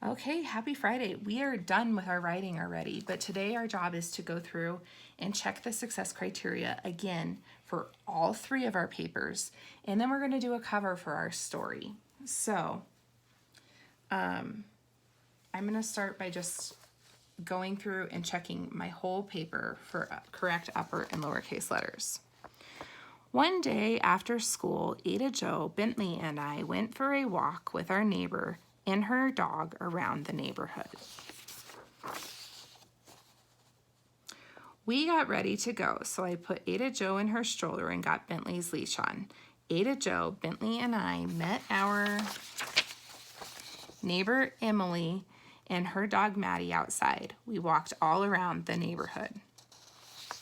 Okay, happy Friday. We are done with our writing already, but today our job is to go through and check the success criteria again for all three of our papers, and then we're going to do a cover for our story. So, I'm going to start by just going through and checking my whole paper for correct upper and lowercase letters. One day after school, Ada Jo, Bentley, and I went for a walk with our neighbor and her dog around the neighborhood. We got ready to go, so I put Ada Jo in her stroller and got Bentley's leash on. Ada Jo, Bentley, and I met our neighbor Emily and her dog Maddie outside. We walked all around the neighborhood.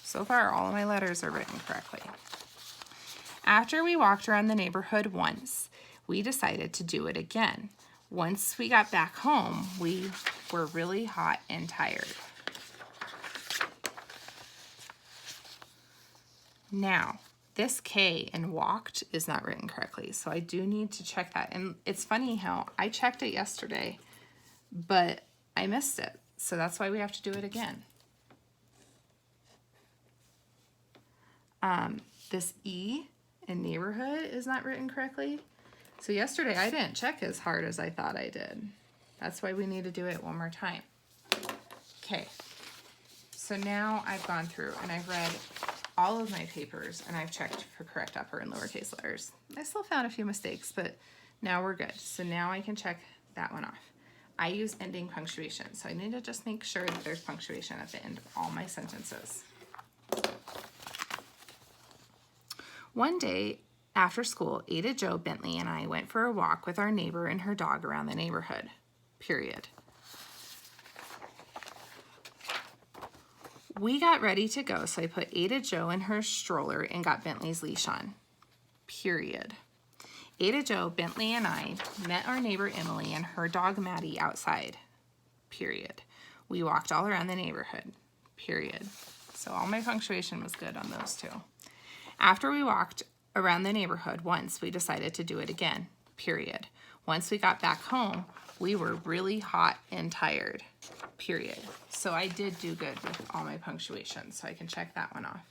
So far, all of my letters are written correctly. After we walked around the neighborhood once, we decided to do it again. Once we got back home, we were really hot and tired. Now, this K in walked is not written correctly, so I do need to check that. And it's funny how I checked it yesterday, but I missed it. So that's why we have to do it again. This E in neighborhood is not written correctly. So yesterday I didn't check as hard as I thought I did. That's why we need to do it one more time. Okay, so now I've gone through and I've read all of my papers and I've checked for correct upper and lowercase letters. I still found a few mistakes, but now we're good. So now I can check that one off. I use ending punctuation, so I need to just make sure that there's punctuation at the end of all my sentences. One day after school, Ada Jo, Bentley, and I went for a walk with our neighbor and her dog around the neighborhood. Period. We got ready to go, so I put Ada Jo in her stroller and got Bentley's leash on. Period. Ada Jo, Bentley, and I met our neighbor Emily and her dog Maddie outside. Period. We walked all around the neighborhood. Period. So all my punctuation was good on those two. After we walked around the neighborhood once, we decided to do it again. Period. Once we got back home, we were really hot and tired. Period. So I did do good with all my punctuation, so I can check that one off.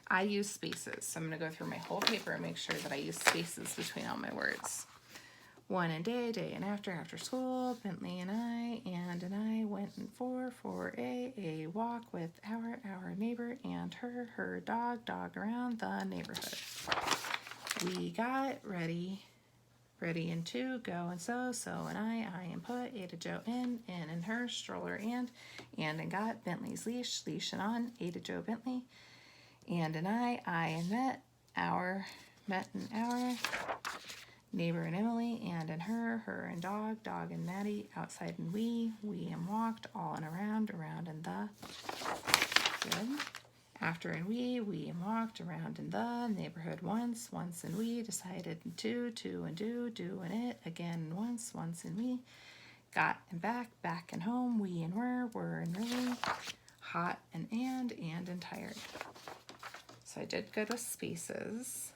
I use spaces, so I'm going to go through my whole paper and make sure that I use spaces between all my words. One a day and after school, Bentley and I went for a walk with our neighbor and her dog around the neighborhood. We got ready and to go, and so and I and put Ada Jo in her stroller and got Bentley's leash and on Ada Jo, Bentley, and I met our neighbor and Emily and her and dog and Maddie outside, and we and walked all and around in the good. After and we and walked around in the neighborhood once and we decided to and do and it again once and we got and back and home, we and were and really hot and tired. So I did good with spaces.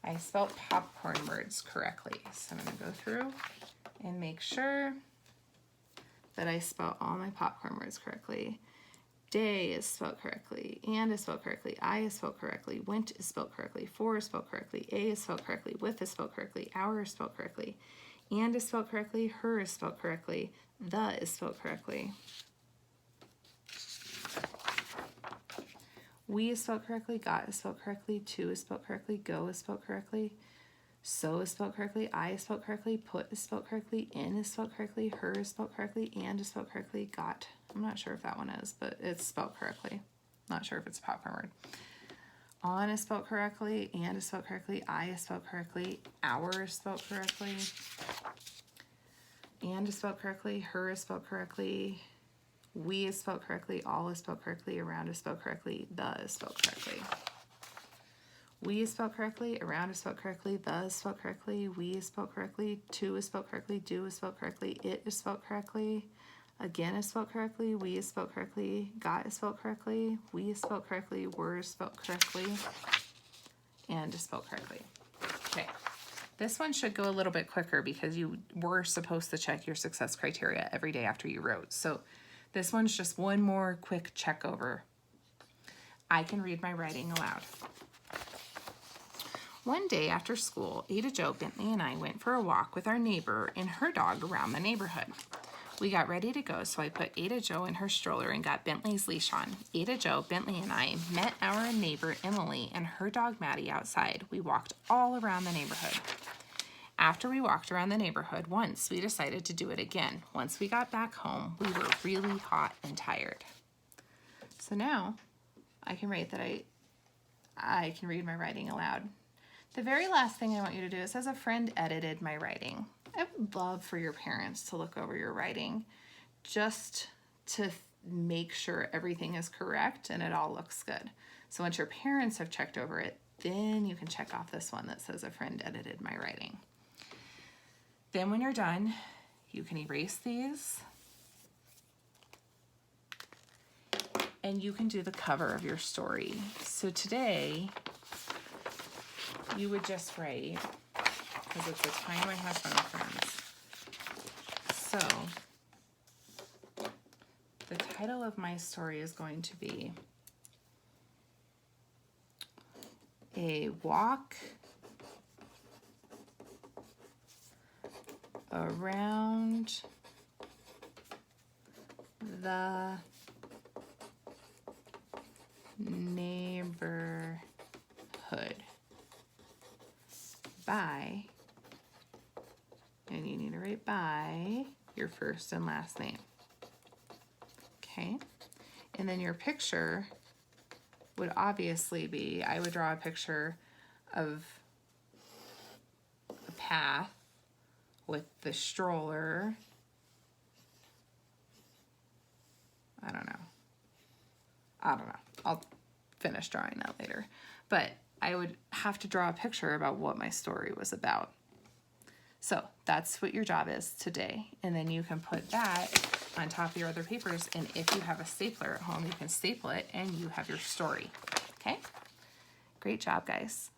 I spelled popcorn words correctly, so I'm going to go through and make sure that I spell all my popcorn words correctly. Day is spelled correctly, and is spelled correctly, I is spelled correctly, went is spelled correctly, for is spelled correctly, a is spelled correctly, with is spelled correctly, hour is spelled correctly, and is spelled correctly, her is spelled correctly, the is spelled correctly. We is spelled correctly, got is spelled correctly, to is spelled correctly, go is spelled correctly, so is spelled correctly, I is spelled correctly, put is spelled correctly, in is spelled correctly, her is spelled correctly, and is spelled correctly, got. I'm not sure if that one is, but it's spelled correctly. Not sure if it's a popcorn word. On is spelled correctly, and is spelled correctly, I is spelled correctly, hour is spelled correctly, and is spelled correctly, her is spelled correctly, we is spelled correctly, all is spelled correctly, around is spelled correctly, the is spelled correctly. We is spelled correctly, around is spelled correctly, the is spelled correctly, we is spelled correctly, to is spelled correctly, do is spelled correctly, it is spelled correctly, again is spelled correctly, we is spelled correctly, got is spelled correctly, we is spelled correctly, were is spelled correctly, and is spelled correctly. Okay, This one should go a little bit quicker because you were supposed to check your success criteria every day after you wrote. So this one's just one more quick check over. I can read my writing aloud. One day after school, Ada Jo, Bentley, and I went for a walk with our neighbor and her dog around the neighborhood. We got ready to go, so I put Ada Jo in her stroller and got Bentley's leash on. Ada Jo, Bentley, and I met our neighbor Emily and her dog Maddie outside. We walked all around the neighborhood. After we walked around the neighborhood once, we decided to do it again. Once we got back home, we were really hot and tired. So now I can write that I can read my writing aloud. The very last thing I want you to do, it says a friend edited my writing. I would love for your parents to look over your writing just to make sure everything is correct and it all looks good. So once your parents have checked over it, then you can check off this one that says a friend edited my writing. Then when you're done, you can erase these and you can do the cover of your story. So today, you would just write, because it's a time I have fun with friends. So the title of my story is going to be A Walk Around the Neighborhood by, and you need to write by your first and last name. Okay, and then your picture would obviously be, I would draw a picture of a path with the stroller. I don't know. I'll finish drawing that later. But I would have to draw a picture about what my story was about. So that's what your job is today. And then you can put that on top of your other papers. And if you have a stapler at home, you can staple it and you have your story. Okay? Great job, guys.